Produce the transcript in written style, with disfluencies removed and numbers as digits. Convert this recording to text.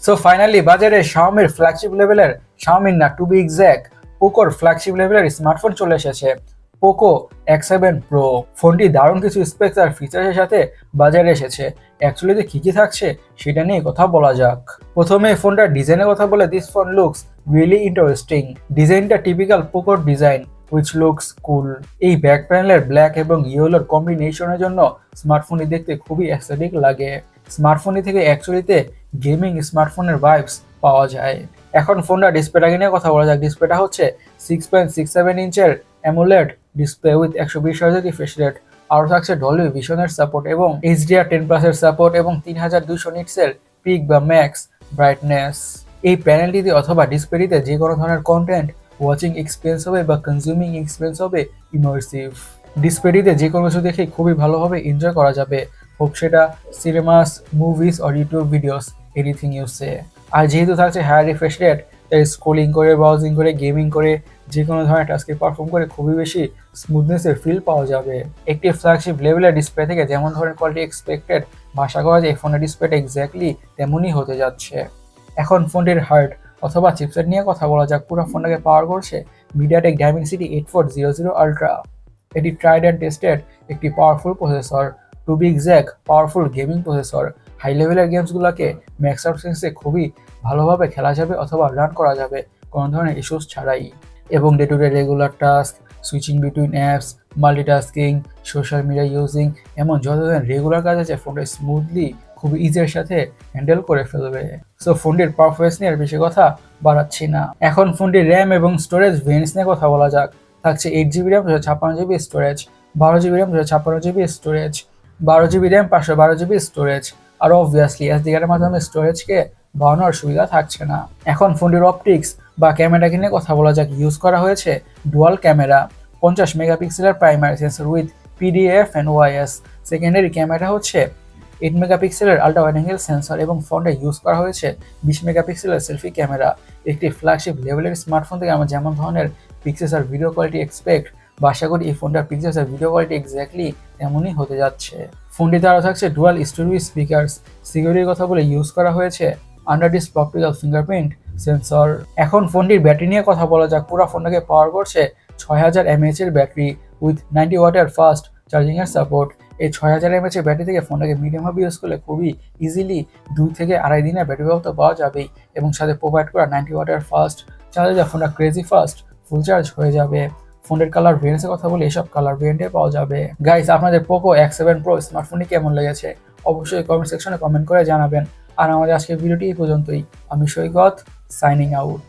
So finally বাজারে শাওমির flagship লেভেলের, শাওমির না টু বি এক্স্যাক্ট, পোকোর ফ্ল্যাগশিপ লেভেলের স্মার্টফোন চলে এসেছে, পোকো X7 প্রো। ফোনটি দারুণ কিছু স্পেক্স আর ফিচার্সের সাথে বাজারে এসেছে। অ্যাকচুয়ালি কি কি থাকছে সেটা নিয়ে কথা বলা যাক। প্রথমে ফোনটার ডিজাইনের কথা বলে, this phone looks really interesting. ডিজাইনটা টিপিক্যাল পোকোর ডিজাইন which looks cool। এই ব্যাক প্যানেলের ব্ল্যাক এবং ইয়েলোর কম্বিনেশনের জন্য স্মার্টফোনটি দেখতে খুবই অ্যাস্থেটিক লাগে। স্মার্টফোনটি থেকে অ্যাকচুয়ালিতে গেমিং স্মার্টফোনের ভাইবস পাওয়া যায়। এখন ফোনটা ডিসপ্লেটাকে নিয়ে কথা বলা যাক। ডিসপ্লেটা হচ্ছে 6.67 ইঞ্চের AMOLED display with 120 hertz refresh rate. আরও থাকছে ডলবি ভিশনের সাপোর্ট এবং HDR10+ এর সাপোর্ট এবং 3200 নিটসের পিক বা ম্যাক্স ব্রাইটনেস। এই প্যানেলটিতে অথবা ডিসপ্লেটিতে যে কোনো ধরনের কন্টেন্ট ওয়াচিং এক্সপিরিয়েন্স হবে বা কনজিউমিং এক্সপিরিয়েন্স হবে ইমার্সিভ। ডিসপ্লেটিতে যে কোনো কিছু দেখে খুবই ভালোভাবে এনজয় করা যাবে, হোক সেটা cinemas, movies or YouTube videos, anything you say. আর যেহেতু থাকছে হায়ার রিফ্রেশ রেট, তাই স্ক্রোলিং করে, ব্রাউজিং করে, গেমিং করে, যে কোনো ধরনের টাস্কে পারফর্ম করে খুবই বেশি স্মুথনেসের ফিল পাওয়া যাবে। একটি ফ্ল্যাগশিপ লেভেলের ডিসপ্লে থেকে যেমন ধরনের কোয়ালিটি এক্সপেক্টেড, আশা করা যায় ফোনের ডিসপ্লেটা এক্স্যাক্টলি তেমনই হতে যাচ্ছে। এখন ফোনটির হার্ড অথবা চিপসেট নিয়ে কথা বলা যাক। পুরো ফোনটাকে পাওয়ার করছে মিডিয়াটেক ডাইমেনসিটি 8400 আলট্রা। এটি ট্রাইড অ্যান্ড টেস্টেড একটি powerful processor, to be exact powerful gaming processor. High লেভেলের গেমসগুলোকে ম্যাক্স আউট সেন্সে খুবই ভালোভাবে খেলা যাবে অথবা রান করা যাবে কোনো ধরনের ইস্যুস ছাড়াই। এবং day to day regular task, switching between apps, multitasking, social media using, এমন যত ধরনের রেগুলার কাজ আছে ফোনটা স্মুথলি খুব ইজির সাথে হ্যান্ডেল করে ফেলবে। সো ফোনটির পারফরমেন্স নিয়ে বেশি কথা বাড়াচ্ছি না। এখন ফোনটির র্যাম এবং স্টোরেজ ভেরিয়েন্টস নিয়ে কথা বলা যাক। থাকছে 8GB RAM, 256GB storage, 12GB RAM, 256GB storage, 12GB RAM, 512GB storage. আর অবভিয়াসলি এসডি কার্ডের মাধ্যমে স্টোরেজকে বাড়ানোর সুবিধা থাকছে না। এখন ফোনটির অপটিক্স বা ক্যামেরাকে নিয়ে কথা বলা যাক। ইউজ করা হয়েছে ডুয়াল ক্যামেরা, 50 মেগাপিক্সেলের primary sensor with PDF and OIS. Secondary camera হচ্ছে 8 মেগাপিক্সেলের আল্ট্রা ওয়াইড অ্যাঙ্গেল সেন্সর এবং ফোনটা ইউজ করা হয়েছে 20 মেগাপিক্সেলের সেলফি ক্যামেরা। একটি ফ্ল্যাগশিপ লেভেলের স্মার্টফোন থেকে আমরা যেমন ধরনের পিক্সেলস আর ভিডিও কোয়ালিটি এক্সপেক্ট, বা আশা করি এই ফোনটার পিক্সেলস আর ভিডিও কোয়ালিটি এক্স্যাক্টলি তেমনই হতে যাচ্ছে। ফোনটিতে আরও থাকছে ডুয়াল স্টুডিও স্পিকার্স। সিকিউরিটির কথা বলে ইউজ করা হয়েছে under display optical fingerprint sensor. এখন ফোনটির ব্যাটারি নিয়ে কথা বলা যাক। পুরো ফোনটাকে পাওয়ার করছে 6000 mAh এর ব্যাটারি উইথ 90 ওয়াটের ফাস্ট চার্জিং এর সাপোর্ট। এই 6000 mAh এর ব্যাটারি থেকে ফোনটাকে মিডিয়ামভাবে ইউজ করলে খুবই ইজিলি 2 থেকে 2.5 দিনের ব্যাটারি ব্যাকআপ তো পাওয়া যাবেই, এবং সাথে প্রোভাইড করা 90 ওয়াটের ফাস্ট চার্জার ফোনটা ক্রেজি ফাস্ট ফুল চার্জ হয়ে যাবে। ফোনের কালার ভেরিয়েন্টসের কথা বলে এসব কালার ভেরিয়েন্টে পাওয়া যাবে। গাইস, আপনাদের পোকো X7 প্রো স্মার্টফোনটি কেমন লেগেছে অবশ্যই কমেন্ট সেকশনে কমেন্ট করে জানাবেন। আর আমাদের আজকের ভিডিওটি এই পর্যন্তই। আমি সৈকত, সাইনিং আউট।